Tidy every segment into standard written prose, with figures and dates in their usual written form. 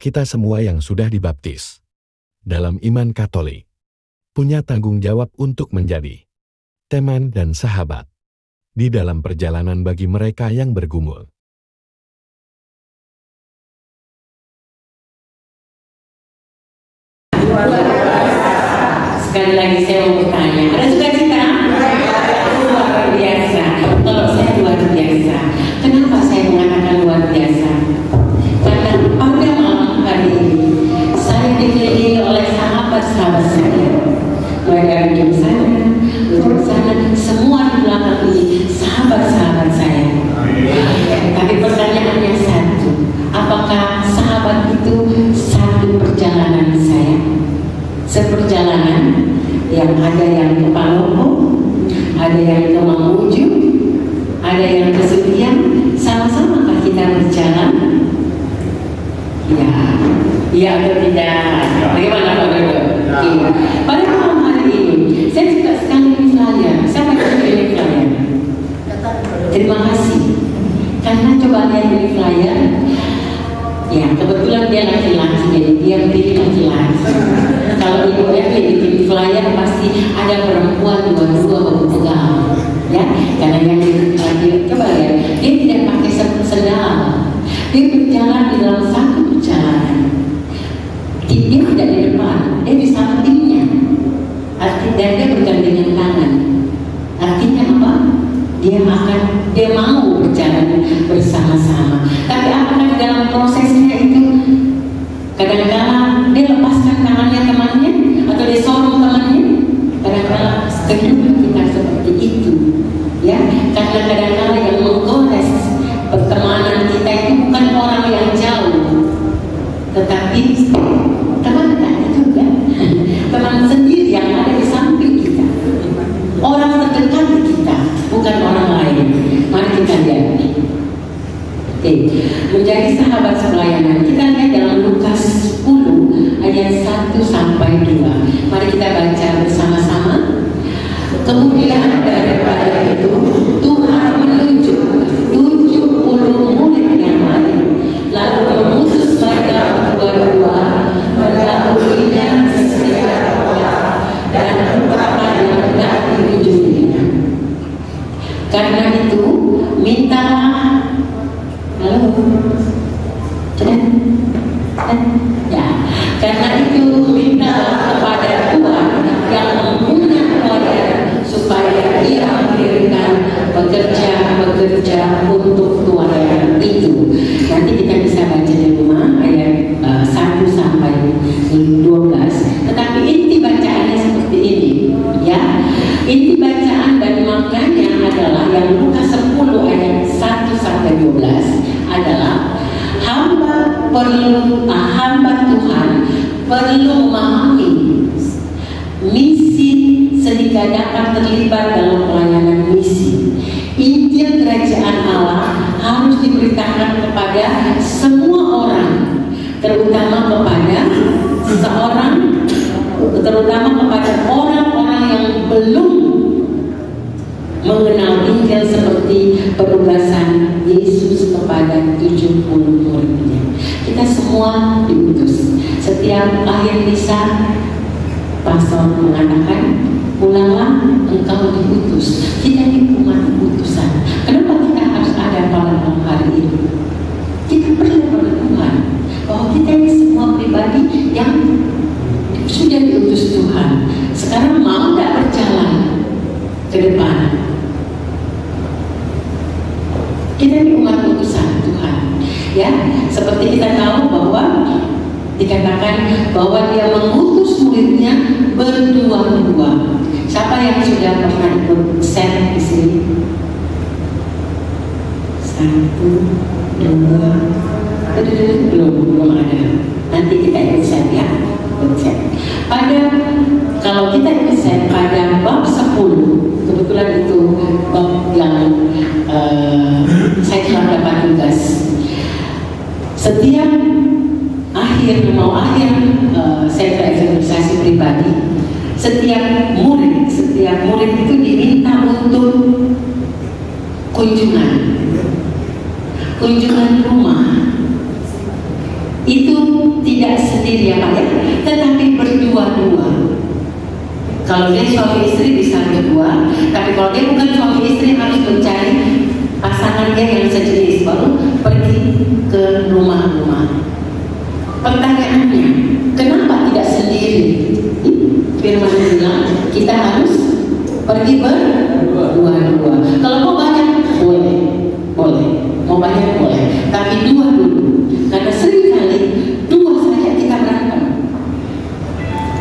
kita semua yang sudah dibaptis dalam iman Katolik punya tanggung jawab untuk menjadi teman dan sahabat di dalam perjalanan bagi mereka yang bergumul. Sekali lagi saya mau bertanya, ada sukacita? Luar biasa. Kalau saya luar biasa, kenapa saya mengatakan luar biasa? Karena pada malam hari ini saya dikelilingi oleh sahabat-sahabat saya. Mulai dari ujung sana, semua di belakang ini sahabat-sahabat saya. Tapi pertanyaannya satu, apakah sahabat itu satu perjalanan saya? Seperjalanan yang ada yang ke Palopo, ada yang ke Mamuju, ada yang ke Sudian, sama-samakah kita berjalan? Ya atau tidak? Bagaimana Pak Dodo? Iya. Pada malam hari ini, saya suka sekali di flyer. Siapa yang pilih flyer? Terima kasih. Karena coba lihat di flyer, ya kebetulan dia laki-laki, jadi dia pilih laki-laki. Kalau ibu Evi bikin flyer pasti ada perempuan dua-dua berpegang, ya. Karena yang laki coba ya, dia tidak pakai sendal, dia berjalan di dalam satu perjalanan. Dia tidak di depan, dia di sampingnya. Dan dia bergandengan tangan. Artinya apa? Dia mau berjalan bersama-sama. Tapi apakah di dalam prosesnya itu kadang-kadang dia lepaskan tangannya temannya atau dia sorong temannya? Kadang-kadang kehidupan kita seperti itu, ya. Karena kadang-kadang yang menggores pertemanan kita itu bukan orang yang jauh, tetapi teman kita juga, teman sendiri yang ada di samping kita, orang terdekat kita, bukan orang lain. Mari kita lihat. Menjadi sahabat sepelayanan, kita lihat dalam Lukas 10 ayat 1 sampai 2. Mari kita baca bersama-sama. Kemudian daripada itu Tuhan menunjuk 70 murid yang lain, lalu mengutus mereka berdua mendahulunya setiap orang dan apa yang hendak diujuinya. Karena itu mintalah. Halo, ya. Karena itu mintalah kepada Tuhan yang mempunyai pelayan supaya Dia mengirimkan bekerja untuk pelayan itu. Nanti kita bisa baca di rumah ayat 1 sampai 12. Tetapi inti bacaannya seperti ini, ya. Inti bacaan dan maknanya adalah yang Lukas 10 ayat 1 sampai 12 adalah hamba Tuhan perlu memahami misi sehingga dapat terlibat dalam pelayanan misi. Injil kerajaan Allah harus diberitakan kepada semua orang, terutama kepada orang-orang yang belum mengenal Injil seperti penugasan Yesus kepada 70 muridnya. Kita semua diutus. Setiap akhir misa pastor mengatakan, pulanglah engkau diutus. Kita ini umat utusan. Kenapa kita harus ada pada malam hari ini? Kita perlu Tuhan bahwa kita ini semua pribadi yang sudah diutus Tuhan. Sekarang mau tidak berjalan ke depan? Kita ini umat utusan Tuhan, ya. Seperti kita tahu bahwa dikatakan bahwa Dia mengutus muridnya berdua-dua. Siapa yang sudah pernah ikut set di sini? 1, 2, belum ada. Nanti kita ikut set, ya. Kalau kita ikut set pada bab 10, kebetulan itu bab yang saya telah dapat tugas. Setiap akhir saya tereksekusi pribadi, setiap murid itu diminta untuk kunjungan rumah. Itu sendiri ya Pak ya, tetapi berdua-dua. Kalau dia suami istri bisa berdua, tapi kalau dia bukan suami istri harus mencari pasangan dia yang sejenis, baru pergi ke rumah-rumah. Pertanyaannya, kenapa tidak sendiri? Firman bilang kita harus pergi berdua-dua. Kalau mau banyak boleh, mau banyak boleh, tapi dua dulu. Karena seringkali dua saja kita berantem,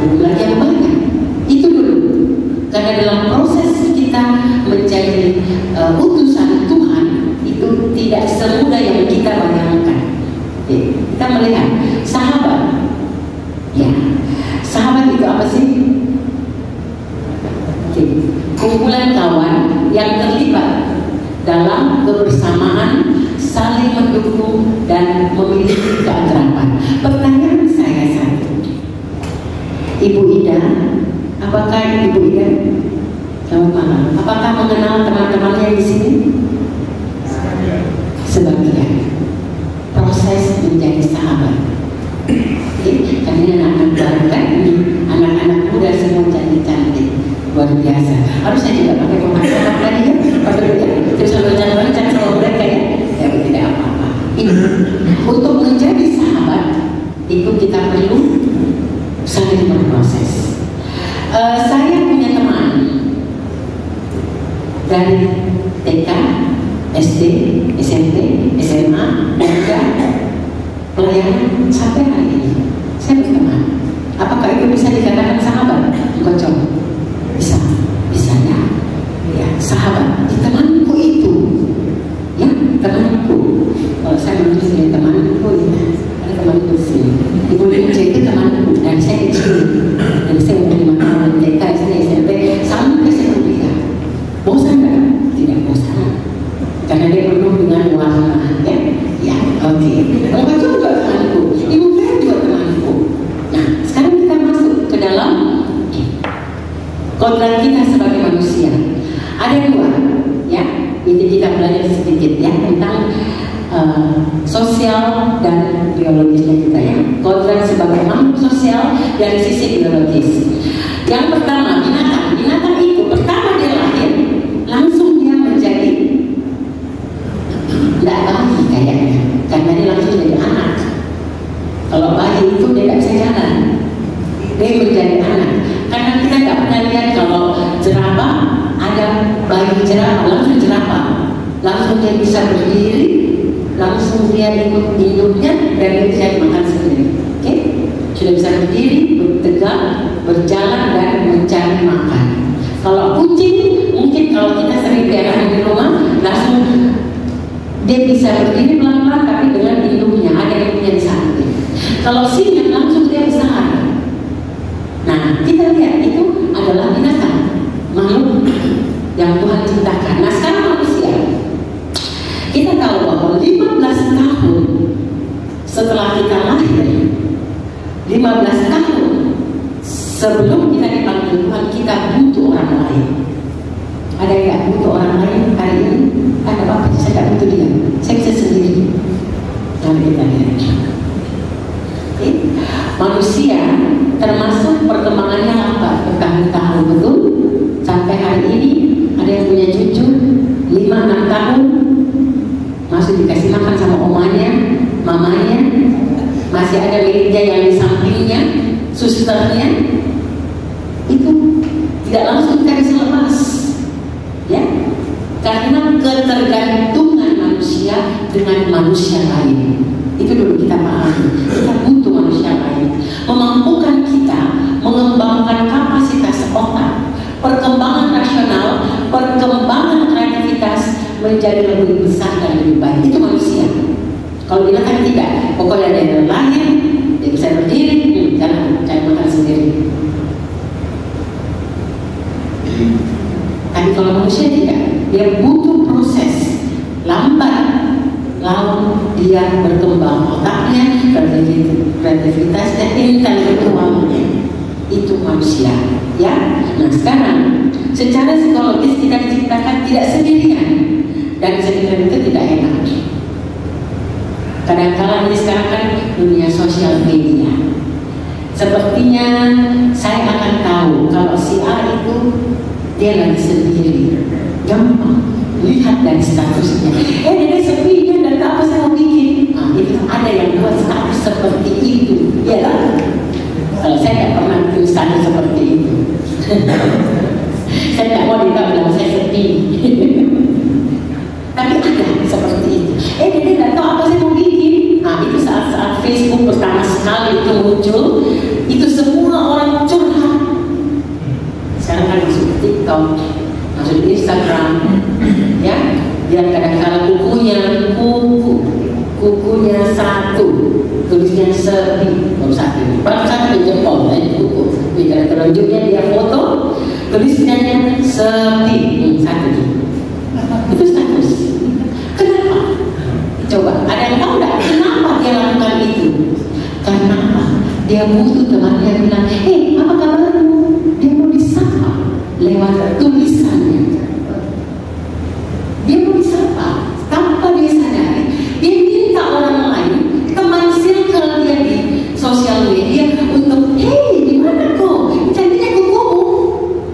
belum lagi yang banyak. Itu dulu. Karena dalam proses kita menjadi utusan Tuhan itu tidak semudah yang kita bayangkan. Kita melihat sahabat, ya, sahabat itu apa sih? Kumpulan kawan yang terlibat dalam kebersamaan, saling mendukung dan memiliki keakraban. Pertanyaan saya satu, Ibu Ida, apakah Ibu Ida, selamat malam, apakah mengenal teman-temannya di sini? Sebagian. Proses menjadi sahabat. Karena anak-anak baru kan, anak-anak muda semua cantik-cantik, luar biasa. Harus saya juga pakai pemakai tadi ya, pakai ya, terus jalan-jalan cari sama mereka ya, ya tidak apa-apa. Ini untuk menjadi sahabat itu kita perlu saling berproses. Saya punya teman dari TK, SD, SMP, SMA, dan pelayanan sampai hari ini. Saya berteman. Apakah itu bisa dikatakan sahabat? Kocok. Bisa ya. Ya, sahabat. Di temanku itu, ya temanku. Kalau saya menulis dari temanku, ya, ada temanku sini. Ibu Lince itu temanku dan saya kecil. Dan saya menerima tahun TK, SD, SMP sampai saya kuliah. Bosan nggak? Tidak bosan. Karena dia penuh dengan warna, ya, ya, oke. Kalau itu juga temanku, Ibu Fer juga temanku. Nah, sekarang kita masuk ke dalam kodrat kita sebagai manusia. Ada dua, ya. Itu kita belajar sedikit ya tentang sosial dan biologisnya kita ya. Kodrat sebagai makhluk sosial dari sisi biologis. Yang pertama binatang. Binatang itu pertama dia lahir langsung dia menjadi tidak bayi kayaknya, karena dia langsung jadi anak. Kalau bayi itu dia tidak bisa jalan, dia menjadi anak. Karena kita tidak pernah lihat kalau jerapah, ada bayi jerapah langsung jerapah, langsung dia bisa berdiri, langsung dia ikut hidupnya dan dia bisa makan sendiri. Oke, sudah bisa berdiri, bertegak, berjalan dan mencari makan. Kalau kucing mungkin kalau kita sering pelihara di rumah langsung dia bisa berdiri pelan-pelan tapi dengan hidungnya ada yang punya di samping. Kalau singa langsung dia besar. Nah kita lihat itu adalah binatang, makhluk yang Tuhan ciptakan. Nah sekarang manusia, kita tahu bahwa 15 tahun setelah kita lahir, 15 tahun sebelum kita dipanggil Tuhan, kita butuh orang lain. Ada yang tidak butuh orang lain hari ini? Ada apa? Saya tidak butuh dia. Saya bisa sendiri. Mari kita lihat. Manusia termasuk perkembangannya lambat bertahun-tahun, betul? Sampai hari ini ada yang punya cucu 5-6 tahun masih dikasih makan sama omanya, mamanya, masih ada meja yang di sampingnya, susternya. Itu tidak langsung kita bisa lepas, ya, karena ketergantungan manusia dengan manusia lain. Itu dulu kita pahami. Kita butuh manusia lain, memampukan kita mengembangkan kapasitas otak, perkembangan rasional, perkembangan kreativitas menjadi lebih besar dan lebih baik. Itu manusia. Kalau binatang tidak, pokoknya dia lahir, dia bisa berdiri, jangan cari makan sendiri. Tapi kalau manusia tidak, dia butuh proses, lambat lalu dia berkembang otaknya, kreativitasnya, intelektualnya. Itu manusia, ya. Nah sekarang secara psikologis kita diciptakan tidak sendirian, dan sendirian itu tidak enak. Kadang-kadang ini sekarang kan dunia sosial media, Sepertinya saya akan tahu kalau si A itu dia lagi sendiri. Gampang lihat dari statusnya. Dia sepi, dia dan apa saya mau bikin. Nah, itu ada yang buat status seperti itu, ya kan? Kalau saya tidak pernah bikin status seperti itu. Saya tidak mau bilang saya sepi. Tapi ada seperti itu. Dia tidak tahu apa saya mau bikin. Nah, itu saat-saat Facebook pertama sekali itu muncul, itu semua orang curhat. Sekarang kan masuk TikTok, masuk Instagram, ya. Dia kadang-kadang kukunya satu, tulisnya sepi, baru satu jempol, kuku. Bila telunjuknya dia foto, tulisnya sepi, satu. Itu status. Kenapa? Coba, ada yang tahu nggak kenapa dia lakukan itu? Karena apa? Dia butuh temannya bilang, apa kabarmu? Dia mau disapa lewat tulisannya. Dia mau disapa tanpa dia sadari. Dia minta orang lain, teman circle dia di sosial media untuk, di mana kau? Cantiknya kukumu.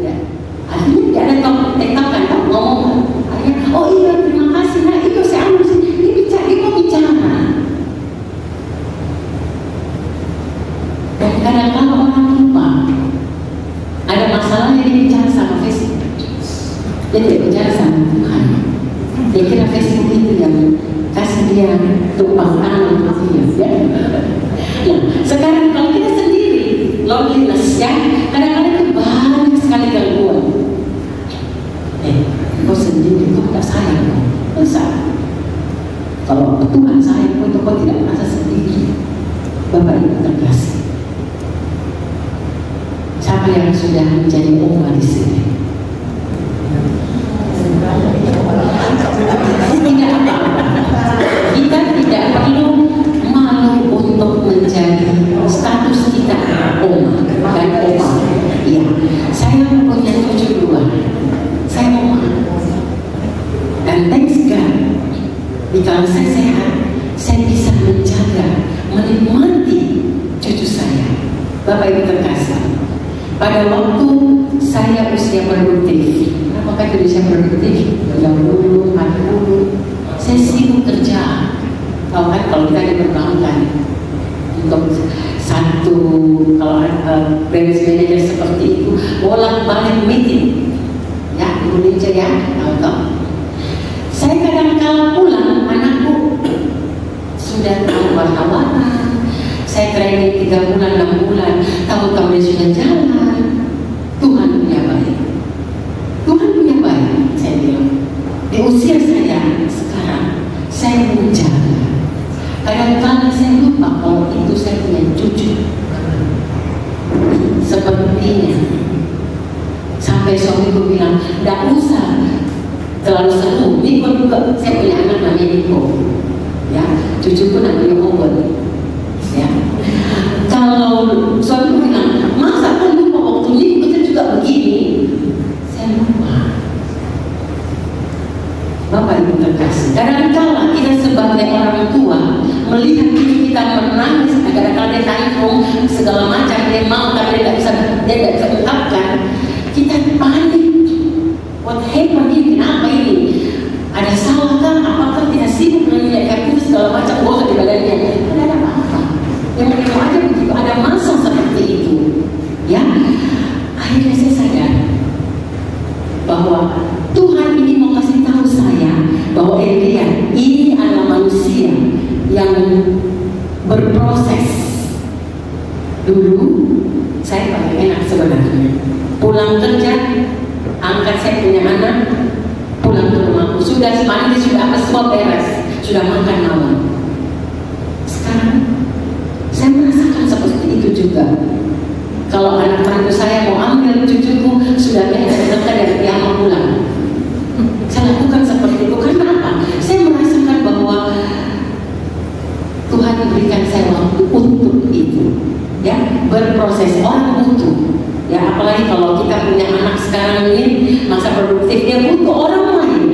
Ya. Akhirnya dia ada tektokan, ngomong. Akhirnya, oh iya terima kasih. Nah itu saya ambil sini. Dia mau bicara. Dan kadang-kadang orang lupa. Ada masalahnya dia bicara sama Facebook. Dia tidak bicara sama Tuhan. Dia kira Facebook itu yang kasih dia tumpang tangan untuk dia. Nah, sekarang kalau kita sendiri, loneliness ya, kadang-kadang itu banyak sekali gangguan. Kau sendiri, kau tidak sayang, masa? Kalau Tuhan sayang, kau tidak merasa sendiri. Bapak Ibu terkasih. Siapa yang sudah menjadi oma di sini? Tidak apa-apa. Kita tidak perlu malu untuk menjadi status kita oma dan opa. Ya, saya punya cucu 2. Saya oma. Dan thanks God, kalau saya sehat, saya bisa menjaga, menikmati cucu saya. Bapak Ibu terkasih. Pada waktu saya usia produktif, apakah itu usia produktif? 30, 40, saya sibuk kerja. Tahu kan kalau kita diperbankan untuk satu, kalau branch manager seperti itu, bolak-balik meeting. Ya, Ibu Linca ya, tahu. Saya kadang-kala pulang, anakku sudah tahu wartawan. Saya training 3 bulan, 6 bulan, tahu-tahu dia sudah jalan. Tuhan punya baik. Tuhan punya baik, saya bilang. Di usia saya sekarang, saya menjaga. Kadang-kadang saya lupa kalau itu saya punya cucu. Sepertinya. Sampai suamiku bilang, tidak usah terlalu seru. Niko juga, saya punya anak namanya Niko. Ya, cucuku namanya Obon. Ya. Kalau suami bilang, masa kan lupa waktu ini kita juga begini, saya lupa. Bapak Ibu terkasih, kadang-kala kita sebagai orang tua melihat cucu kita menangis, kadang-kala dia tantrum segala macam, dia mau tapi dia tidak bisa ungkapkan, kita panik. What happened ini? Kenapa ini? Ada salahkah? Apakah kita sibuk dengan dia segala macam bosan di badannya? Tidak ada apa-apa. Yang menurut aja begitu, ada masa seperti itu, ya. Akhirnya saya sadar bahwa Tuhan ini mau kasih tahu saya bahwa Elia ini adalah manusia yang berproses. Dulu saya paling enak sebenarnya, pulang kerja, angkat saya punya anak, pulang ke rumahku, sudah mandi, sudah apa semua beres, sudah makan malam. Sekarang saya merasakan seperti itu juga. Kalau anak mantu saya mau ambil cucuku, sudah beres dari pihak pulang. Saya lakukan seperti itu karena apa? Saya merasakan bahwa Tuhan memberikan saya waktu untuk itu, ya, berproses. Orang butuh, ya, apalagi kalau kita punya anak sekarang ini masa produktif, dia butuh orang lain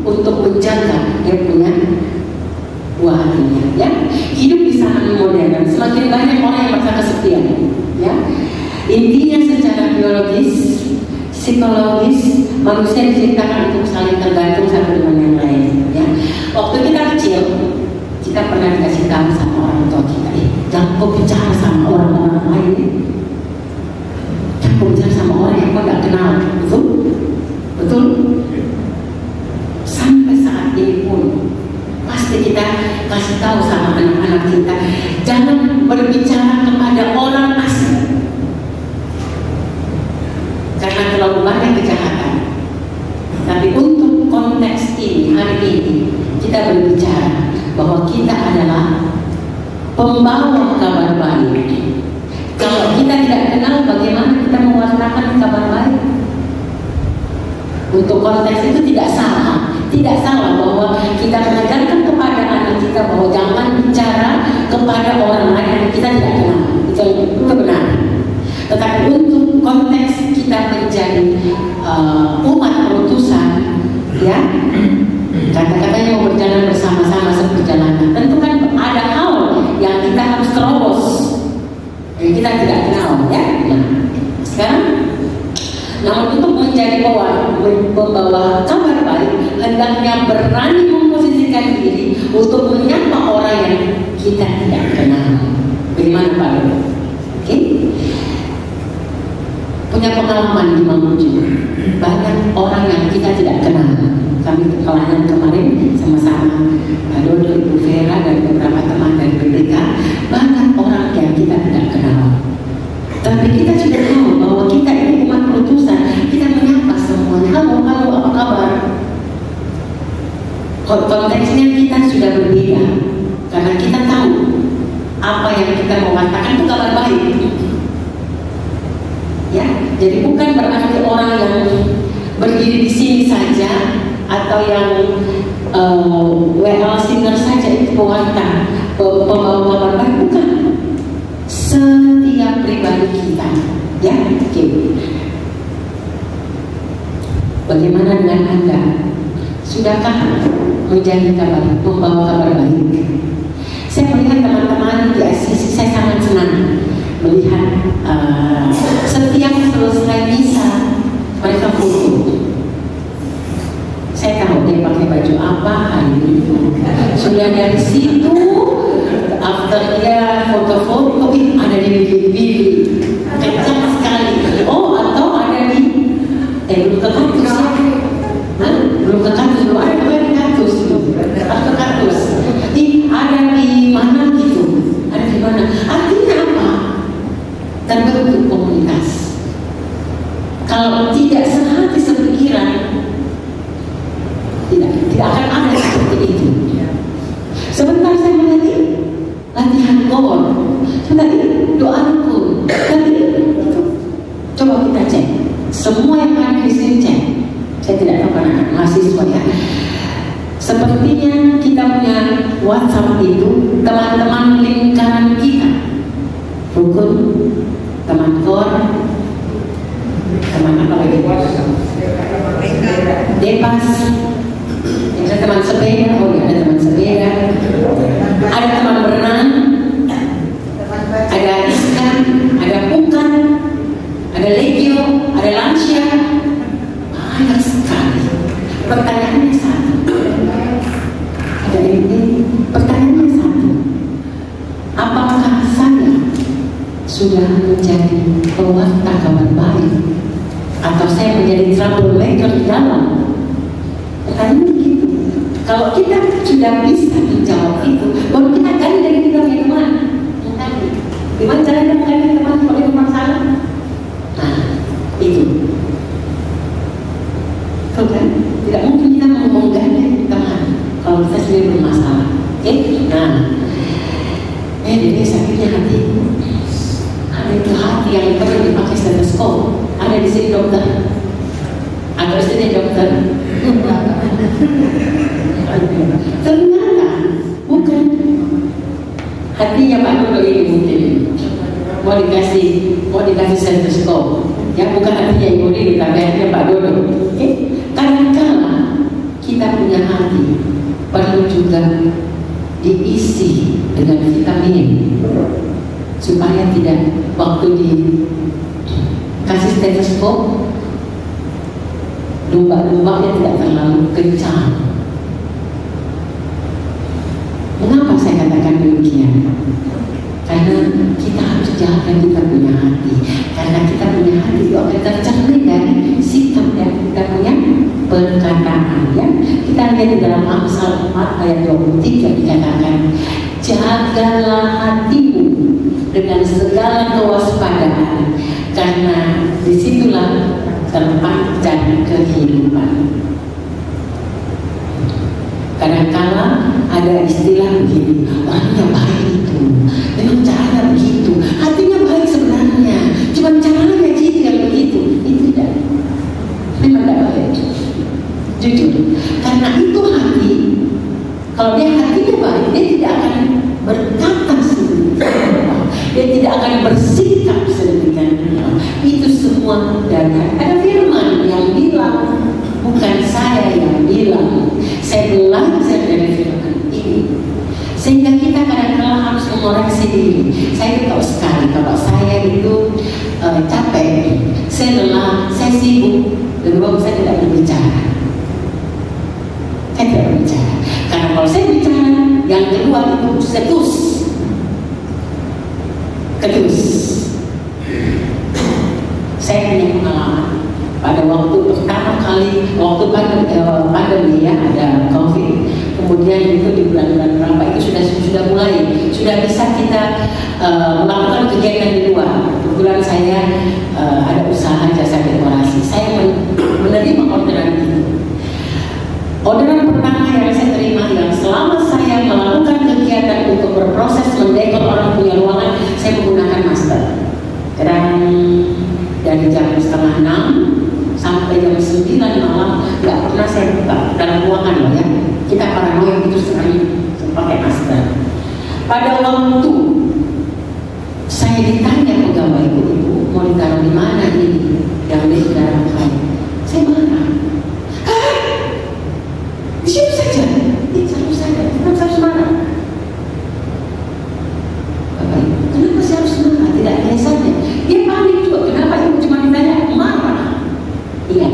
untuk menjaga dia punya buah hatinya, ya. Hidup di zaman modern semakin banyak orang yang merasa kesepian, ya. Intinya secara biologis, psikologis, manusia diciptakan untuk saling tergantung satu dengan yang lain. Ya. Waktu kita kecil, kita pernah dikasih tahu sama orang tua kita, jangan kau bicara sama orang-orang lain. Jangan kau bicara sama orang yang kau tidak kenal. Betul? Betul? Sampai saat ini pun pasti kita kasih tahu sama anak-anak kita, jangan berbicara kepada orang asing karena terlalu banyak kejahatan. Tapi untuk konteks ini, hari ini kita berbicara bahwa kita adalah pembawa kabar baik. Kalau kita tidak kenal, bagaimana kita mewartakan kabar baik? Untuk konteks itu tidak salah. Tidak salah bahwa kita mengajarkan kepada anak kita bahwa jangan bicara kepada orang lain yang kita tidak kenal. Itu benar. Tetapi untuk konteks kita menjadi umat perutusan, ya, kata-katanya mau berjalan bersama-sama seperjalanan. Tentu kan ada hal yang kita harus terobos yang kita tidak kenal, ya. Nah, sekarang, namun untuk menjadi pembawa kabar baik, hendaknya berani memposisikan diri untuk menyapa orang yang kita tidak kenal. Bagaimana Pak Dodo? Oke? Punya pengalaman di Mamuju, banyak orang yang kita tidak kenal. Kami pelayanan kemarin sama-sama Pak Dodo, Ibu Vera dan beberapa teman dari BPK, banyak orang yang kita tidak kenal. Tapi kita sudah tahu bahwa kita ini umat perutusan, kita menyapa semuanya. Halo, halo, apa kabar? Konteksnya kita sudah berbeda karena kita tahu apa yang kita mau katakan itu kabar baik. Ya, jadi bukan berarti orang yang berdiri di sini saja atau yang WL singer saja itu pewarta, pembawa kabar baik, bukan. Setiap pribadi kita, ya, oke. Bagaimana dengan Anda? Sudahkah menjadi pembawa kabar baik? Saya melihat teman-teman di ICC, saya sangat senang melihat setiap selesai misa mereka foto. Saya tahu dia pakai baju apa hari ini. Sudah dari situ, after dia foto-foto, ada di bibir-bibir, kencang sekali. Oh, atau ada di belum ke kaktus ya? Belum ke kaktus, belum ada di kaktus, atau ke kaktus. Ada di mana gitu? Ada di mana? Artinya apa? Terbentuk komunitas. Kalau tidak sehati sepikiran, tidak akan ada seperti itu. Sebentar saya melihat latihan gol, tadi doa rukun, tadi itu. Coba kita cek. Semua yang ada di sini cek. Saya tidak tahu karena mahasiswa ya. Sepertinya kita punya WhatsApp itu teman-teman lingkaran kita, rukun, teman kor, teman apa lagi? Depas. Ada teman sepeda, oh ya, ada teman sepeda, ada teman berenang, ada Iska, ada Pukan, ada Legio, ada Lansia, banyak sekali. Pertanyaannya satu, ada ini. Pertanyaannya satu, apakah saya sudah menjadi pewarta kabar baik, atau saya menjadi troublemaker di dalam? Pertanyaannya begitu. Kalau kita sudah bisa menjawab itu, baru kita gali dari kita punya teman. Gimana caranya menggali teman kalau itu masalah? Nah, itu. Kan? Tidak mungkin kita mau menggali teman kalau kita sendiri bermasalah. Oke? Nah, jadi sakitnya hati. Ada itu hati yang perlu dipakai stetoskop. Ada di sini dokter. Ada di sini dokter. Ternyata bukan hatinya Pak Dodo ini mungkin mau dikasih stetoskop, ya bukan hatinya Ibu Lili tapi hatinya Pak Dodo. Kadang-kala kita punya hati perlu juga diisi dengan vitamin supaya tidak waktu stetoskop, lumba-lumbanya tidak terlalu kencang. Mengapa saya katakan demikian? Karena kita harus jaga kita punya hati. Karena kita punya hati itu akan tercermin dari sikap yang kita punya perkataan. Ya? Kita lihat di dalam Amsal 4 ayat 23 dikatakan, jagalah hatimu dengan segala kewaspadaan, karena disitulah tempat dan kehidupan. Kadang-kala ada istilah begini, orangnya baik itu, memang caranya begitu, hatinya baik sebenarnya, cuma caranya gitu yang begitu. Itu tidak, memang tidak baik. Jujur, karena itu hati. Kalau dia hatinya baik, dia tidak akan berkata sedemikian, dia tidak akan bersikap sedemikian. Itu semua dari ada firman yang bilang, bukan saya yang bilang. Saya belajar dari firman ini, sehingga kita kadang-kadang harus mengoreksi diri. Saya tahu sekali kalau saya itu capek, saya lelah, saya sibuk, lebih bagus saya tidak berbicara. Saya tidak berbicara, karena kalau saya bicara, yang kedua itu ketus. Saya punya pengalaman. Pada waktu pertama kali, waktu pandemi ya, ada COVID, kemudian itu di bulan-bulan berapa itu sudah mulai, sudah bisa kita melakukan kegiatan di luar. Kebetulan saya ada usaha jasa dekorasi, saya menerima orderan itu. Orderan pertama yang saya terima, yang selama saya melakukan kegiatan untuk berproses mendekor orang punya ruangan, saya menggunakan masker. Dan dari jam 5:30 sampai jam 9 malam nggak pernah saya buka dalam ruangan loh ya. Kita paranoid itu sekali pakai masker. Pada waktu saya ditanya pegawaiku itu mau ditaruh di mana ini yang di dalam kain, saya marah. Di situ saja, di satu saja, kenapa harus marah? Bapak, kenapa saya harus marah? Tidak biasanya. Dia panik juga. Kenapa ibu cuma ditanya marah? Iya,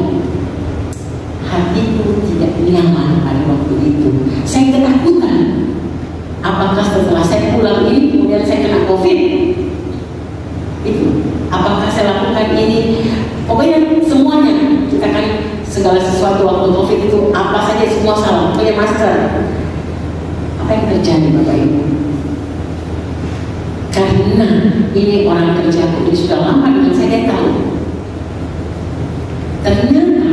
hatiku tidak nyaman pada waktu itu. Saya ketakutan. Apakah setelah saya pulang ini kemudian saya kena COVID? Itu. Apakah saya lakukan ini? Pokoknya semuanya. Kita kan segala sesuatu waktu COVID itu apa saja semua salah. Pokoknya masker. Apa yang terjadi Bapak Ibu? Karena ini orang kerjaku, dia sudah lama dengan saya, tahu. Ternyata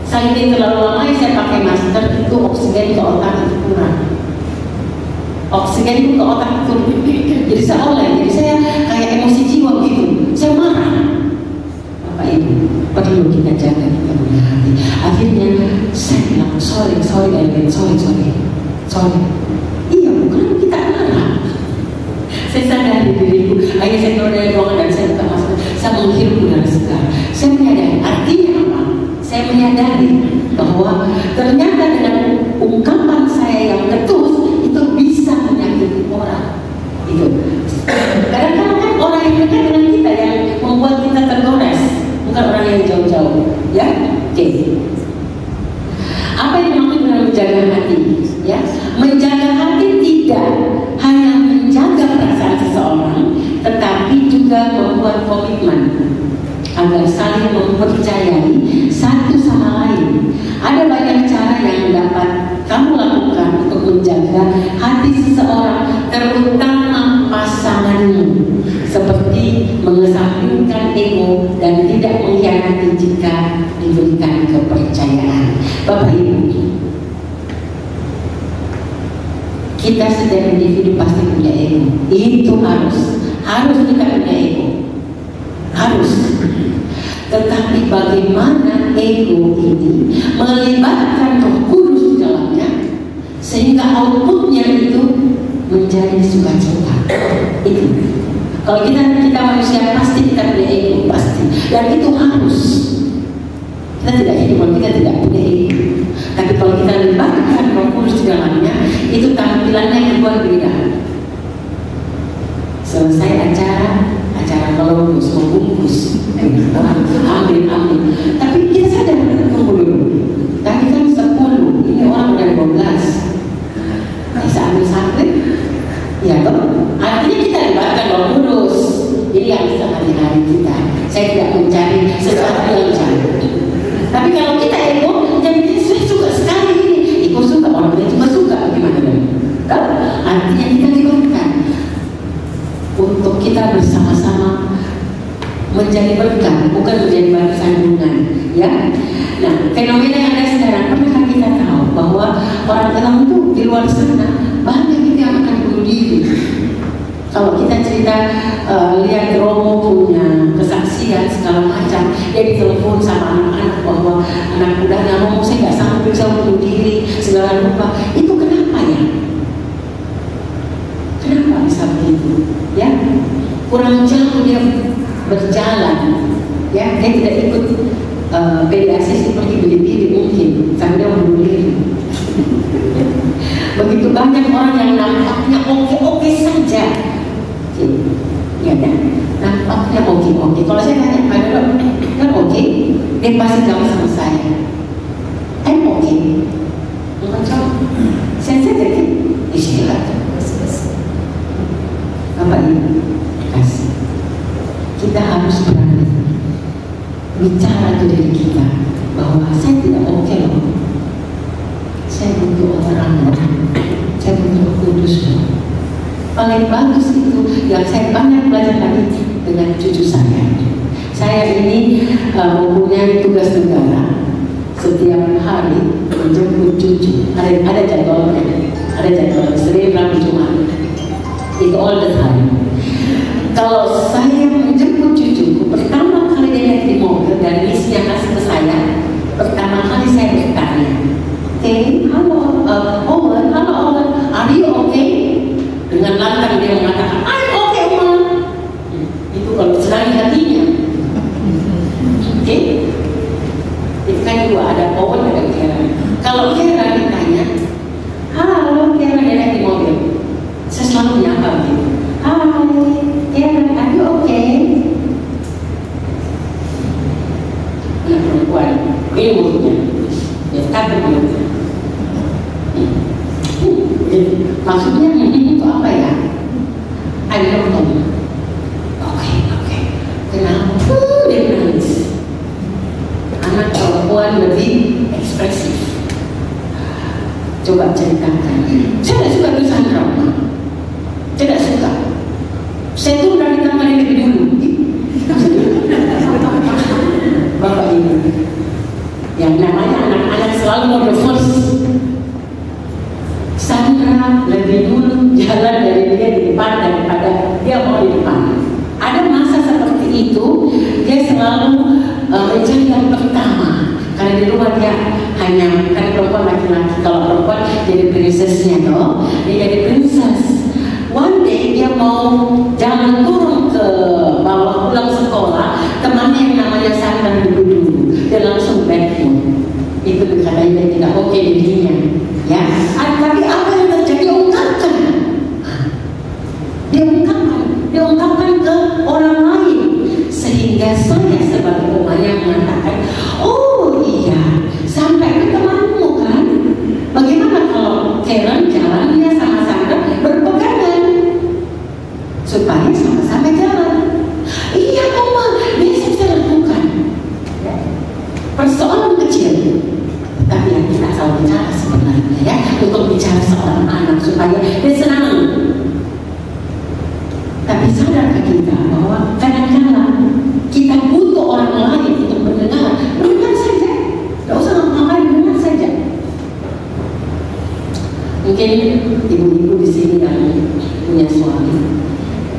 saking terlalu lama saya pakai masker itu oksigen ke otak itu kurang. Oksigen itu ke otak itu jadi saya oleh, jadi saya kayak emosi jiwa gitu. Saya marah. Bapak Ibu, perlu kita jaga kita punya hati. Akhirnya saya bilang sorry. Iya, bukan kita marah. Saya sadar diriku. Akhirnya saya keluar dari ruangan dan saya buka masker. Saya menghirup udara segar. Saya menyadari, artinya apa? Saya menyadari bahwa ternyata dengan ungkapan saya yang ketus itu bisa menyakiti orang. Itu. Kadang-kadang kan orang yang dekat dengan kita yang membuat kita tergores, bukan orang yang jauh-jauh. Ya, oke. Apa yang dimaksud dengan menjaga hati? Ya, menjaga hati tidak hanya menjaga perasaan seseorang, tetapi juga membuat komitmen agar saling mempercayai satu sama lain. Ada banyak cara yang dapat kamu lakukan untuk menjaga hati seseorang, terutama pasanganmu, seperti mengesampingkan ego dan tidak mengkhianati jika diberikan kepercayaan. Bapak Ibu, kita setiap individu pasti punya ego. Itu harus kita punya ego. Harus. Tetapi bagaimana ego ini melibatkan Roh Kudus di dalamnya sehingga outputnya itu menjadi sukacita. Itu. Kalau kita manusia pasti kita punya ego, pasti. Dan itu harus. Kita tidak hidup kalau kita tidak punya ego. Tapi kalau kita libatkan Roh Kudus di dalamnya, itu tampilannya berbeda. Selesai acara Colombus membungkus Saya tidak mencari sesuatu yang jauh. Tapi kalau kita ego, jadi saya suka sekali ini. Ego suka, orang lain juga suka. Gimana dong? Artinya kita diberikan untuk kita bersama-sama menjadi berkat, bukan menjadi batu sandungan, ya. Nah, fenomena yang ada sekarang, pernahkah kita tahu bahwa orang itu di luar sana banyak itu yang akan bunuh diri. Kalau kita cerita lihat Romo punya kesaksian segala macam, dia ditelepon sama anak-anak bahwa anak mudanya Romo saya nggak sanggup bisa bunuh diri segala rupa. Itu kenapa ya? Kenapa bisa begitu? Ya, kurang jauh dia berjalan, ya, dia tidak ikut PDAC seperti beli-beli mungkin sambil bunuh diri. Begitu banyak orang yang nampaknya oke-oke saja, ya kan? Nampaknya oke-oke. Kalau saya tanya pada dok, kan oke? Dia pasti jawab sama saya, oke. Macam saya jadi istirahat. Apa ini? Kasih. Kita harus berani bicara ke diri kita bahwa saya tidak oke loh. Saya butuh orang, saya butuh kudus. Paling bagus itu yang saya banyak belajar lagi dengan cucu saya. Saya ini mempunyai tugas negara. Setiap hari menjemput cucu. Ada jadwalnya, Senin, Rabu, Jumat. Itu all the time. Kalau saya menjemput cucuku, pertama kali dia naik di mobil dan misnya kasih ke saya, pertama kali saya bertanya, halo Owen, are you okay? Dengan lantang dia mengatakan, I'm okay, Oma. Itu kalau senang hatinya. Itu kan dua, ada Owen, ada Kera. Kalau Kera ditanya, halo Kera, dia naik di mobil, saya selalu menyapa begitu. Kera, are you okay? Ini perempuan, ini mulutnya, dia takut mulutnya. Maksudnya itu apa ya? I don't know. Oke. Kenapa dia menangis? Anak perempuan lebih ekspresif. Coba ceritakan. Saya tidak suka tulisan drama. Tidak suka. Saya turun dari tangga ini lebih dulu. Bapak ini, yang namanya anak-anak selalu mau the first. Sandra lebih dulu jalan dari dia di depan daripada dia mau di depan. Ada masa seperti itu, dia selalu mencari yang pertama. Karena di rumah dia hanya kan perempuan laki-laki. Kalau perempuan jadi princessnya toh, dia jadi princess. One day dia mau jalan turun ke bawah pulang sekolah, temannya yang namanya Sandra dulu, dia langsung backward. Itu katanya dia tidak oke dirinya. Ya, tapi apa yang terjadi ungkapkan. Dia ungkapkan ke orang lain sehingga saya sebagai omanya mengatakan, oh iya, sampai ke temanmu kan. Bagaimana kalau Karen jalannya sama Sandra berpegangan supaya sama-sama jalan? Iya Oma, biasa saya lakukan. Persoalan kecil, tapi yang kita selalu bicara sebenarnya ya, untuk bicara seorang anak supaya dia senang. Tapi sadarkah kita bahwa kadang-kadang kita butuh orang lain untuk mendengar saja, tidak usah ngomong-ngomong, mendengar saja. Mungkin ibu-ibu di sini yang punya suami,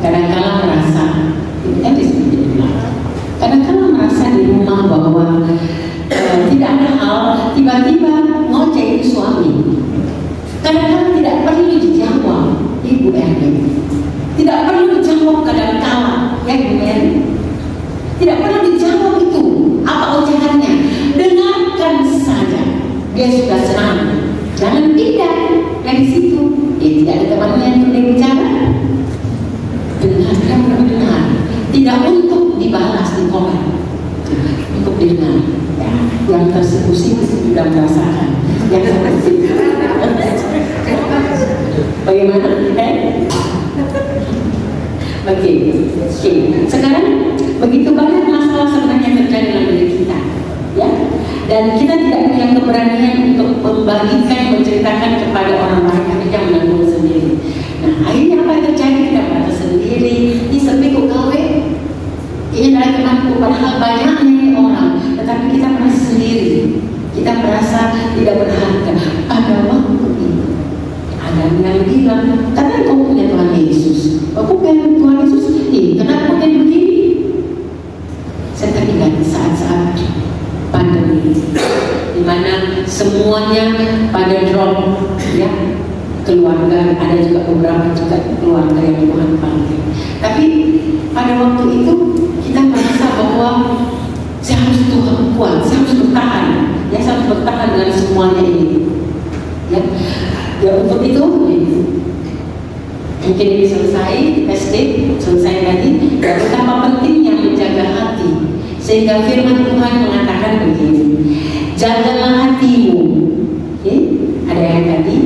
kadang-kadang merasa, kadang-kadang merasa di rumah bahwa tidak ada hal tiba-tiba ngoceh itu suami. Kadang-kadang tidak perlu dijawab, Ibu Erwin. Tidak perlu dijawab kadang-kala, ya Ibu Erwin. Tidak perlu dijawab itu apa ocehannya. Dengarkan saja, dia sudah senang. Jangan pindah dari situ. Dia tidak ada temannya untuk dia bicara. Dengarkan benar, tidak untuk dibalas di komen, untuk didengar. Yang tersekusi sudah merasakan yang seperti itu. Bagaimana? Oke. Sekarang Begitu banyak masalah sebenarnya terjadi dalam diri kita, ya. Dan kita tidak punya keberanian untuk membagikan, menceritakan kepada orang lain, tapi kita menanggung sendiri. Nah, akhirnya apa yang terjadi? Kita merasa sendiri, ini sepi kok gawe, ini dari temanku, padahal banyaknya orang, tetapi kita merasa sendiri, kita merasa tidak berharga. Pada waktu itu, ada yang bilang, karena kau punya Tuhan Yesus, aku punya Tuhan Yesus, kenapa kau begini? Saya teringat saat-saat pandemi, di mana semuanya pada drop, ya, keluarga, ada juga beberapa juga keluarga yang Tuhan panggil. Tapi pada waktu itu kita merasa bahwa saya harus Tuhan kuat, saya harus bertahan, ya, saya harus bertahan dengan semuanya ini, ya. Ya, untuk itu mungkin ini selesai, SD selesai tadi. Dan betapa pentingnya menjaga hati, sehingga firman Tuhan mengatakan begini, jagalah hatimu, ada yang tadi,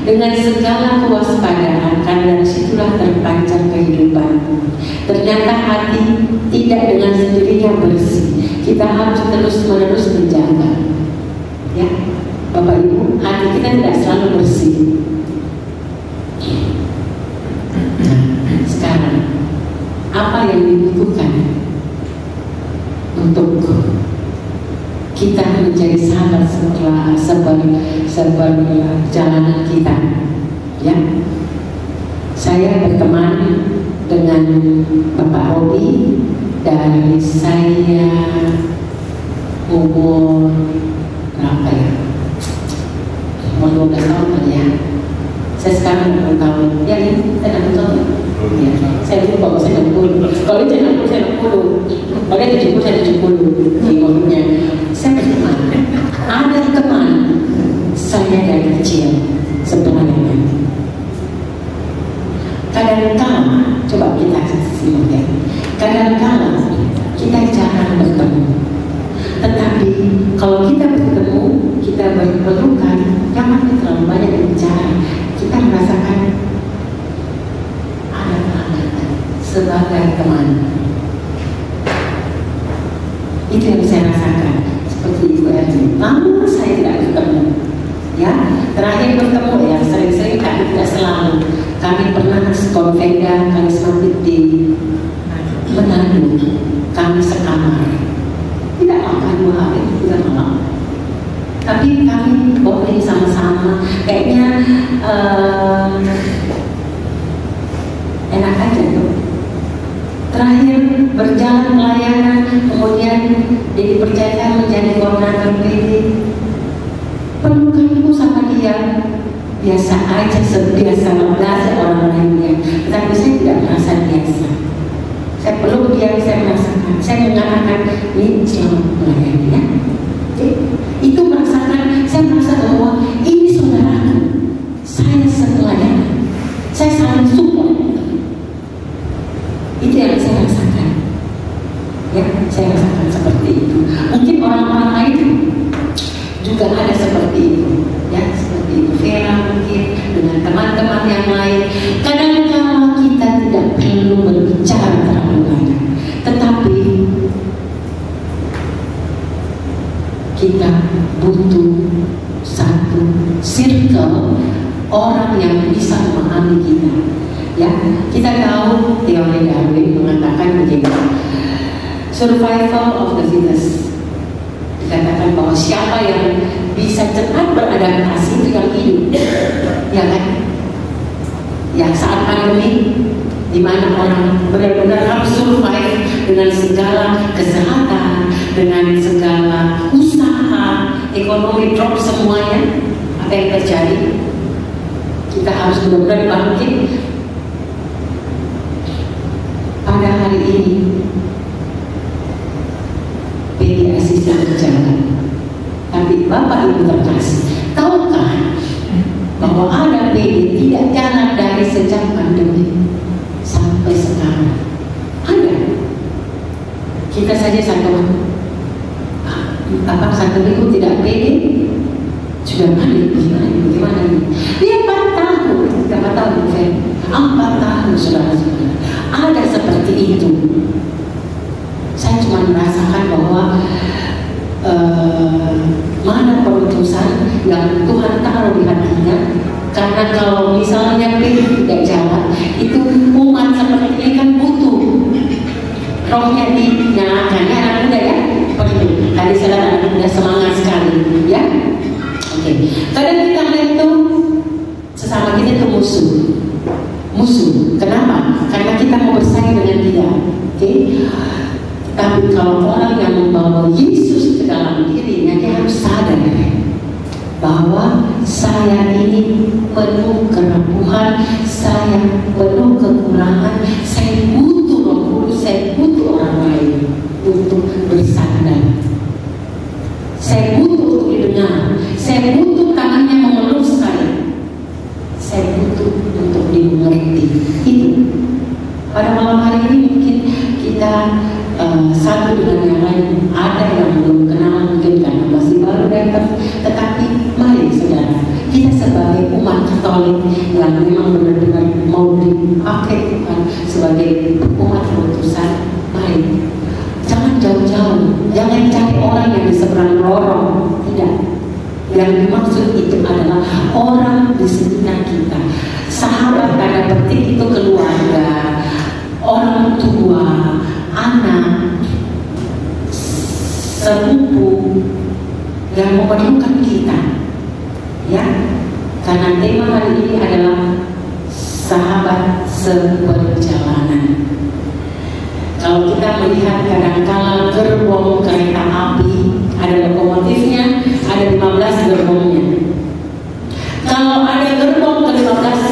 dengan segala kewaspadaan, karena dari situlah terpancar kehidupanmu. Ternyata hati tidak dengan sendirinya bersih, kita harus terus-menerus menjaga, ya Bapak Ibu, hati kita tidak selalu bersih. Nah, sekarang apa yang dibutuhkan untuk kita menjadi sahabat seberjalanan kita, ya? Saya berteman dengan Bapak Robi dari saya umur berapa ya? Umur 12 tahun kali ya. Saya sekarang 60 tahun. Ya, ini saya 60 tahun. Ya, saya dulu bawa saya 60. Kalau dia 60 saya 60. Kalau dia 70 saya 70. Di umurnya. Saya berteman. Ada teman saya dari kecil sebenarnya. Kadang-kala, coba kita simak ya. Kadang-kala kita jarang bertemu. Tetapi kalau kita bertemu, kita berpelukan, jangan terlalu banyak bicara. Kita merasakan ada kehangatan sebagai teman. Itu yang saya rasakan. Seperti Ibu Erwin, lama saya tidak bertemu, ya. Terakhir bertemu ya sering-sering, tapi tidak selalu. Kami pernah konvenda karismatik di Manado, kami sekamar. Tidak makan 2 hari, tidak malam. Tapi kami bonding sama-sama, kayaknya enak aja tuh. Terakhir berjalan pelayanan, kemudian dipercayakan menjadi koordinator PD. Pelukanku sama dia biasa aja, sebiasa orang lainnya, tetapi saya tidak merasa biasa. Saya peluk dia, saya merasakan, saya mengatakan ini selamat melayani, ya. Itu merasakan, saya merasa bahwa ini saudaraku, saya sepelayanan, saya saling support. Itu yang saya rasakan, ya, saya rasakan seperti itu. Mungkin orang-orang lain juga ada seperti itu, ya, seperti itu. Vera mungkin dengan teman-teman yang lain. Kadang-kadang kita tidak perlu berbicara terlalu banyak, tetapi kita butuh satu circle orang yang bisa memahami kita, ya. Kita tahu teori Darwin mengatakan begini, survival of the fittest. Dikatakan bahwa siapa yang bisa cepat beradaptasi itu yang hidup, ya kan? Yang saat pandemi, di mana orang benar-benar harus survive dengan segala kesehatan, dengan segala usaha, ekonomi drop semuanya, apa yang terjadi? Kita harus benar-benar bangkit. Pada hari ini, PDACC berjalan. Tapi Bapak Ibu terkasih, tahukah bahwa ada PD tidak jalan dari sejak pandemi sampai sekarang? Ada. Kita saja satu minggu tidak PD, sudah balik. Bagaimana ini? Dia 4 tahun, 4 tahun, 4 tahun saudara-saudara. Ada seperti itu. Saya cuma merasakan bahwa mana perutusan yang Tuhan taruh di hatinya. Karena kalau misalnya tidak jalan, itu umat seperti ini kan butuh rohnya dinyalakan. Ya anak muda ya, perlu. Tadi saya lihat anak muda semangat sekali, ya. Oke. Kadang kita melihat itu sesama kita itu musuh. Kenapa? Karena kita mau bersaing dengan dia. Oke. Tapi kalau orang yang membawa Yesus ke dalam dirinya, dia harus sadar bahwa saya ini penuh kerapuhan, saya penuh kekurangan, saya butuh Roh Kudus, saya butuh orang lain untuk bersandar. Saya butuh untuk didengar, saya butuh tangannya memeluk saya butuh untuk dimengerti. Itu pada malam hari ini mungkin kita satu dengan yang lain, ada yang belum kenal mungkin karena masih baru datang, tetapi mari saudara, kita sebagai umat Katolik yang memang benar-benar mau dipakai Tuhan sebagai umat perutusan, mari jangan jauh-jauh, jangan cari orang yang di seberang lorong, tidak. Yang dimaksud itu adalah orang di sekitar kita, sahabat tanda petik itu keluarga, orang tua, anak, sepupu yang memerlukan kita, ya. Karena tema hari ini adalah sahabat seperjalanan. Kalau kita melihat kadang-kala gerbong kereta api ada lokomotifnya, ada 15 gerbongnya. Kalau ada gerbong ke-15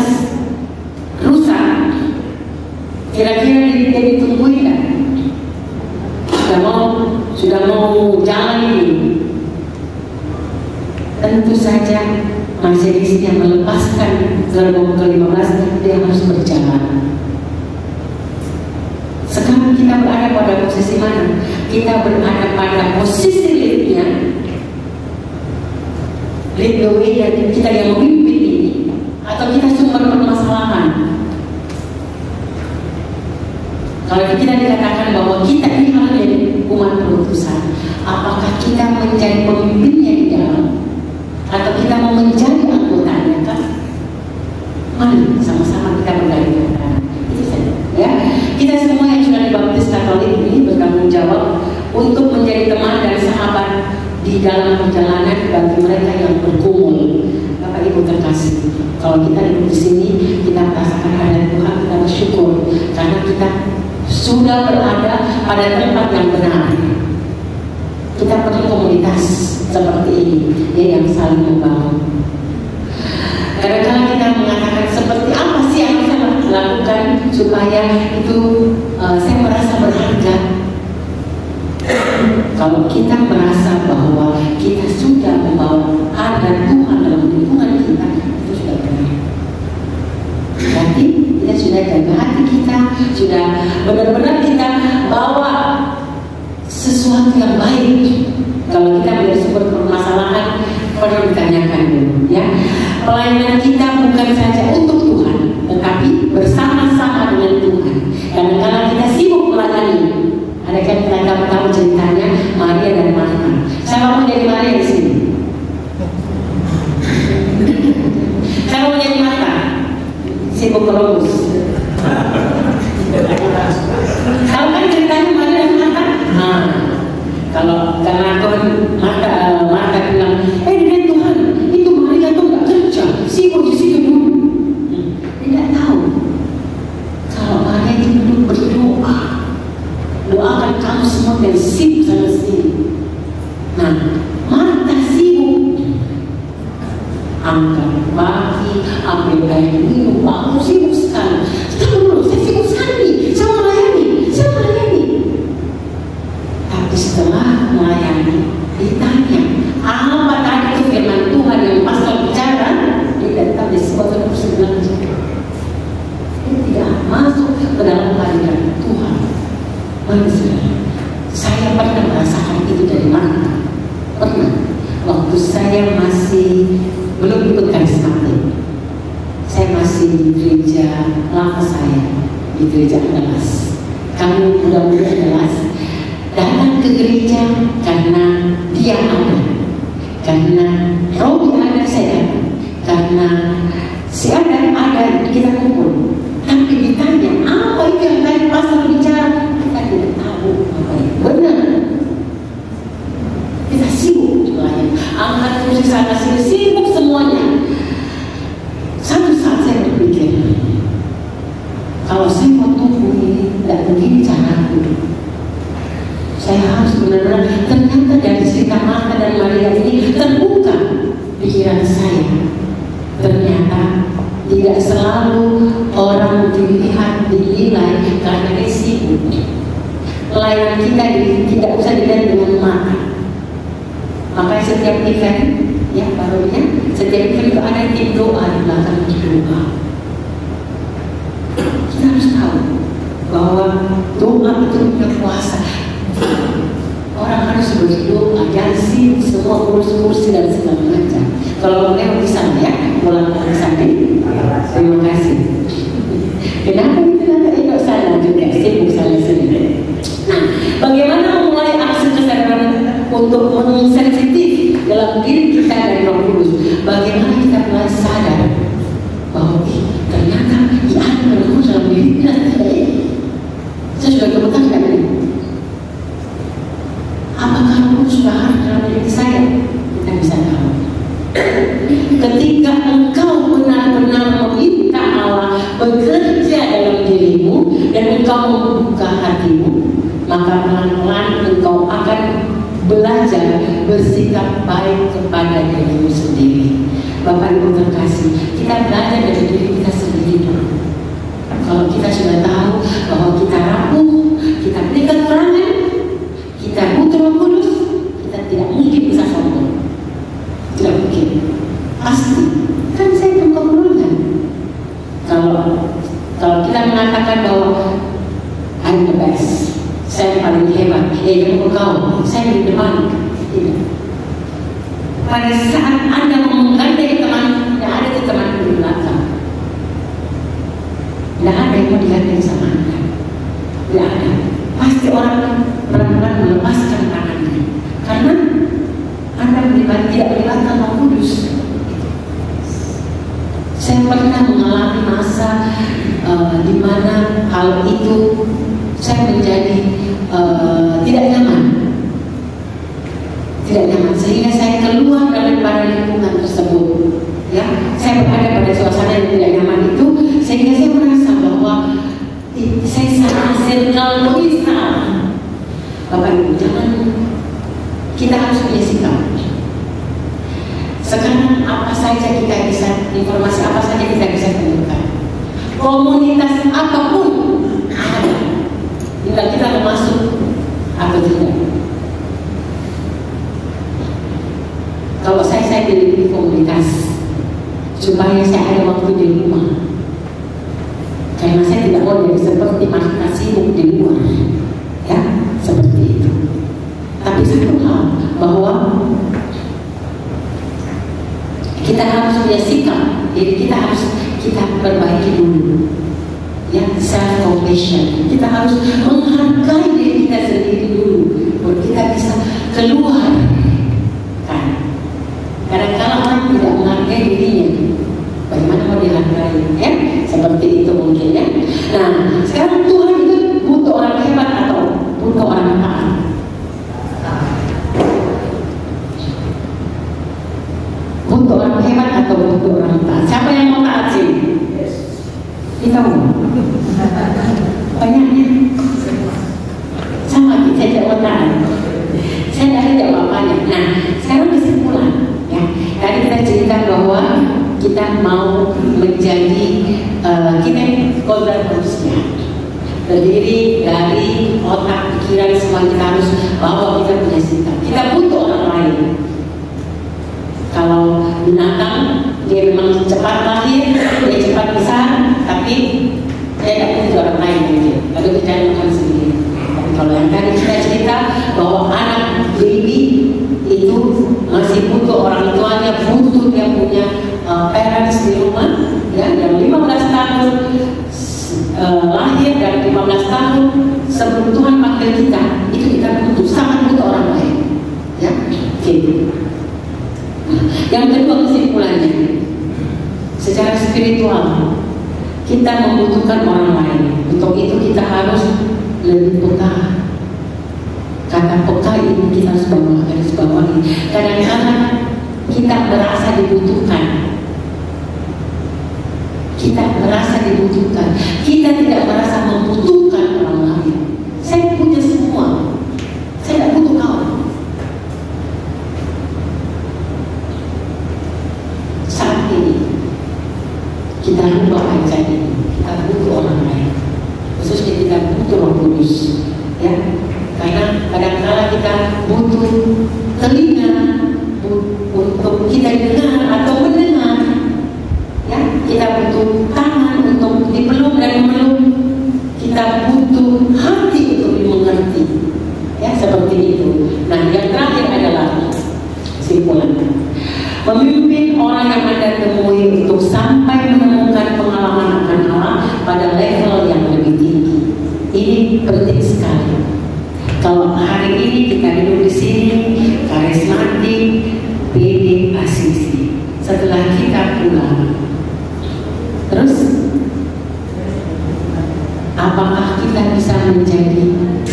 rusak, kira-kira dia ditungguin kan? Sudah mau jalan ini. Tentu saja majelis yang melepaskan gerbong ke-15, dia harus berjalan. Sekarang kita berada pada posisi mana? Kita berada pada posisi leadnya, lead the way, dan kita yang memimpin ini, atau kita sumber permasalahan. Kalau kita dikatakan bahwa kita ini harus menjadi umat perutusan, apakah kita menjadi pemimpinnya di dalam, atau kita mau menjadi anggotanya kan? Mari sama-sama kita bergabung. Itu saja, ya. Kita semua yang sudah dibaptis Katolik ini bertanggung jawab untuk menjadi teman dan sahabat di dalam perjalanan bagi mereka yang bergumul. Bapak Ibu terkasih, kalau kita duduk di sini, kita merasakan hadirat Tuhan, kita bersyukur karena kita sudah berada pada tempat yang benar. Kita perlu komunitas seperti ini, ya, yang saling membangun. Kadang-kadang kita mengatakan seperti apa sih yang saya lakukan supaya itu saya merasa berharga. Kalau kita merasa bahwa kita sudah membawa hadirat Tuhan dalam lingkungan kita, itu sudah benar. Berarti kita sudah jaga hati kita, sudah benar-benar kita bawa sesuatu yang baik. Kalau kita menjadi sumber permasalahan, perlu ditanyakan dulu, ya. Pelayanan kita bukan saja untuk Tuhan, tetapi bersama-sama dengan Tuhan. Kadang-kadang kita sibuk melayani. Ada kan kita tahu ceritanya Maria dan Martha. Saya mau jadi Maria di sini. Saya mau jadi Martha. Sibuk terus. Tahu kan ceritanya Maria dan Martha? Nah, kalau karena Tuhan Martha bilang, dengan Tuhan itu Maria tuh nggak kerja, sibuk di situ dulu. Tidak tahu kalau Maria itu dulu berdoa, doakan kamu semua dan sibuk sana sini. Nah, Martha sibuk angkat baki, ambil air minum, aku sibuk sekali. Tahu, saya sibuk sekali, saya melayani. Tapi setelah melayani, ditanya, apa tadi itu firman Tuhan yang pasal bicara? Dia tetap disebut dengan dia tidak masuk ke dalam hadirat Tuhan. Manusia, saya pernah merasakan itu dari mana? Pernah. Waktu saya masih belum ikut karismatik, saya masih di gereja lama saya, di gereja Andalas. Kami muda-muda Andalas ke gereja karena dia ada, karena roh ada saya datang, karena si ada kita kumpul. Tapi ditanya apa itu yang tadi pastor bicara, kita tidak tahu apa itu. Benar, kita sibuk melayani, angkat kursi sana sini, sibuk semuanya. Satu saat saya berpikir, kalau saya mau tumbuh ini tidak begini caraku. Saya harus benar-benar, ternyata dari cerita Marta dan Maria ini terbuka pikiran saya. Ternyata tidak selalu orang dilihat dinilai karena dia sibuk. Pelayanan kita tidak usah dilihat dengan mata. Makanya setiap event, ya barunya setiap event itu ada tim doa di belakang doa. Kita harus tahu bahwa doa itu punya kuasa. Orang harus berdoa, jangan sibuk semua kursi dan segala macam. Kalau boleh di sana ya, pulang ke sana. Terima kasih. Kenapa kita tidak sana juga sibuk sana sini? Nah, bagaimana memulai aksi kesadaran untuk mensensitif dalam diri kita dari Roh Kudus? Bagaimana kita mulai sadar bahwa ternyata ya ada Roh Kudus dalam diri kita? Saya sudah kebetulan tidak ini. Apakah Roh Kudus sudah ada dalam diri saya? Kita bisa tahu. Ketika engkau benar-benar meminta Allah bekerja dalam dirimu dan engkau membuka hatimu, maka pelan-pelan engkau akan belajar bersikap baik kepada dirimu sendiri. Bapak Ibu terkasih, kita belajar dari diri kita sendiri dulu. Kalau kita sudah tahu bahwa kita rapuh, kita punya kekurangan, kita butuh Roh Kudus, kita tidak mungkin bisa sombong. Tidak mungkin. Pasti. Kan saya punya kekurangan. Kalau kita mengatakan bahwa I'm the best, saya paling hebat, kamu kau, saya di depan. Tidak. Pada saat Anda menggandeng teman, tidak ada di teman di belakang. Tidak ada yang mau digandeng sama Anda. Tidak ada. Pasti orang benar-benar melepaskan tangannya. Karena Anda tidak melibatkan Roh Kudus. Saya pernah mengalami masa di mana hal itu saya menjadi tidak nyaman, sehingga saya keluar daripada lingkungan tersebut. Ya, saya berada pada suasana yang tidak nyaman itu, sehingga saya merasa bahwa saya salah circle bisa. Bapak Ibu, jangan, kita harus punya sikap. Sekarang apa saja kita bisa, informasi apa saja kita bisa temukan. Komunitas apapun ada. Bila kita mau masuk atau tidak. Kalau saya pilih komunitas supaya saya ada waktu di rumah. Karena saya tidak mau jadi seperti masyarakat sibuk di luar. Ya, seperti itu. Tapi satu hal bahwa kita harus punya sikap, jadi kita perbaiki dulu, ya, self compassion. Kita harus menghargai diri kita sendiri dulu, baru kita bisa keluar. Kan? Kadang-kadang orang tidak menghargai dirinya, bagaimana mau dihargai? Ya, seperti itu mungkin ya. Nah, sekarang Tuhan itu butuh orang hebat atau butuh orang taat? Butuh orang hebat atau butuh orang taat? Siapa yang mau taat sih? Kita mau. Banyaknya sama kita jawab taat. Saya tidak ada jawabannya. Nah, sekarang kesimpulan. Ya, tadi kita cerita bahwa kita mau menjadi kita kodrat manusia. Terdiri dari otak, pikiran, semua kita harus bahwa kita punya sikap. Kita butuh orang lain. Kalau binatang dia memang cepat lahir, dia cepat besar, tapi dia tidak butuh orang lain mungkin. Lalu kita makan sendiri. Tapi kalau yang tadi kita cerita bahwa anak baby itu masih butuh orang tuanya, butuh dia punya parents di rumah, ya, yang 15 tahun lahir dan 15 tahun sebelum Tuhan panggil kita, itu kita butuh, sangat butuh orang lain. Ya, oke. Yang kedua kesimpulannya, secara spiritual kita membutuhkan orang lain. Untuk itu kita harus lebih peka. Kata peka ini kita harus bawahi. Kadang-kadang kita merasa dibutuhkan. Kita merasa dibutuhkan. Kita tidak merasa membutuhkan orang lain. Saya punya semua. Saya tidak butuh kau. Saat ini kita rubah ayat ini. Kita butuh orang lain. Khususnya kita butuh Roh Kudus. Ya, karena kadang-kadang kita butuh telinga untuk kita dengar atau mendengar. Ya, kita butuh tangan untuk dipeluk dan memeluk. Kita butuh hati untuk dimengerti. Ya, seperti itu. Nah, yang terakhir adalah kesimpulan. Memimpin orang yang Anda temui untuk sampai menemukan pengalaman akan Allah pada level yang lebih tinggi. Ini penting sekali. Kalau hari ini kita duduk di sini, karismatik, PD, asisi. Setelah kita pulang, terus apakah kita bisa menjadi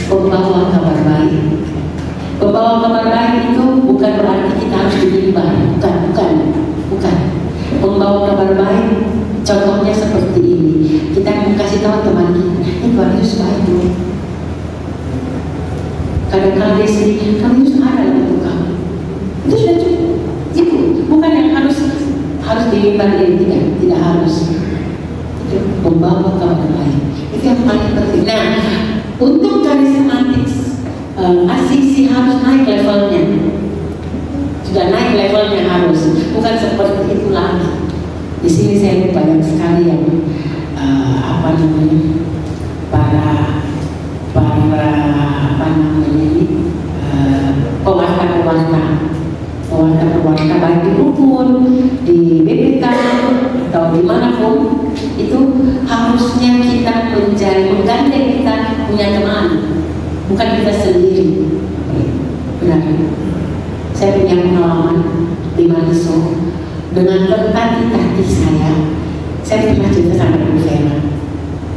pembawa kabar baik? Pembawa kabar baik itu bukan berarti kita harus diimbar, bukan. Pembawa kabar baik, contohnya seperti ini. Kita kasih tahu teman kita, Tuhan Yesus baik loh. Kadang-kadang dia sendiri, Tuhan Yesus ada untuk kamu. Itu sudah cukup. Itu bukan yang harus diimbar, tidak harus. Itu pembawa kabar baik. Itu yang paling penting. Nah, untuk karismatik asisi harus naik levelnya. Sudah naik levelnya harus, bukan seperti itu lagi. Di sini saya lihat banyak sekali yang pewarta baik di Rukun, di BPK atau dimanapun, itu harusnya kita menggandeng kita punya teman, bukan kita sendiri. Benar. Saya punya pengalaman di Maniso dengan berkat hati saya pernah cerita sama Ibu Vera.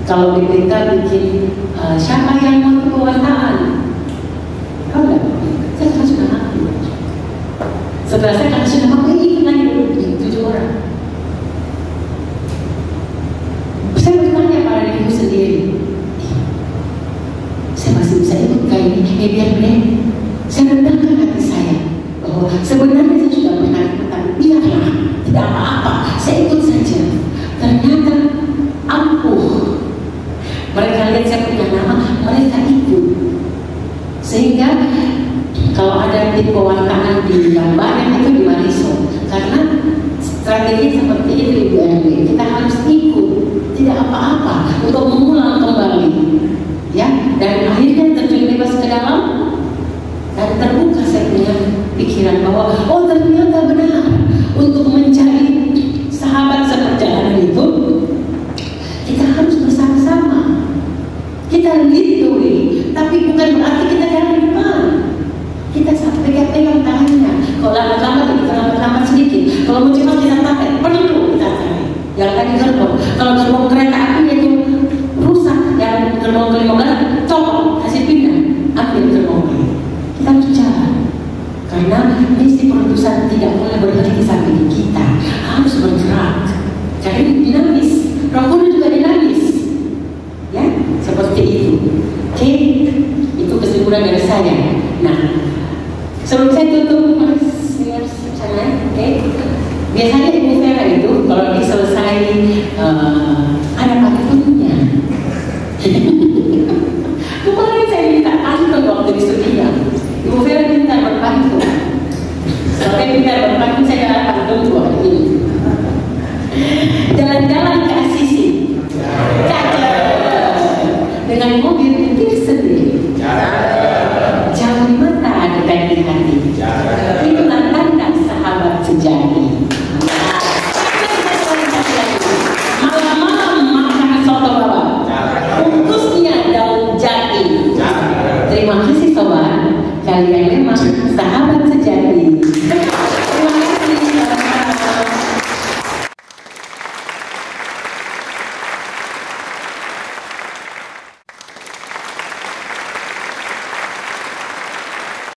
Kalau BPK bikin siapa yang mau pewartaan? Kau enggak? Saya kan sudah ngaku. Setelah saya kan sudah ngaku, ini lagi 7 orang. Saya bertanya pada diriku sendiri, saya masih bisa ikut kayak ini, biar saya rendahkan hati saya bahwa sebenarnya saya sudah pernah ikut, tapi biarlah, tidak apa-apa, saya ikut saja. Ternyata ampuh. Mereka lihat saya punya nama, mereka ikut. Sehingga kalau ada tim pewartaan di Gambaran itu di Maniso, karena strategi seperti itu Ibu RW, kita harus ikut, tidak apa-apa untuk mengulang kembali, ya. Dan akhirnya terjun bebas ke dalam dan terbuka saya punya pikiran bahwa oh ternyata benar untuk mencari sahabat seperjalanan itu kita harus bersama-sama. Kita lindungi, tapi bukan berarti kita jalan di depan. Kita pegang tangannya. Kalau lambat-lambat kita lambat-lambat sedikit. Kalau mau cepat kita tarik, perlu kita tarik. Yang tadi gerbong. Kalau gerbong kereta apinya itu rusak, yang gerbong ke-15 copot, kasih pindah, ambil gerbong lain. Kita harus jalan. Karena misi perutusan tidak boleh berhenti sampai di kita, harus bergerak. Jadi dinamis. Roh Kudus juga dinamis. Ya, seperti itu. Oke, itu kesimpulan dari saya. Nah, sebelum saya tutup, oke. Biasanya Ibu Vera itu kalau selesai ada pantunnya. Kemarin saya minta pantun waktu di Suria. Ibu Vera minta berpantun. Saya minta berpantun, saya dapat pantun 2 hari ini. Jalan-jalan ke Asisi, cakep, dengan mobil pintir sendiri.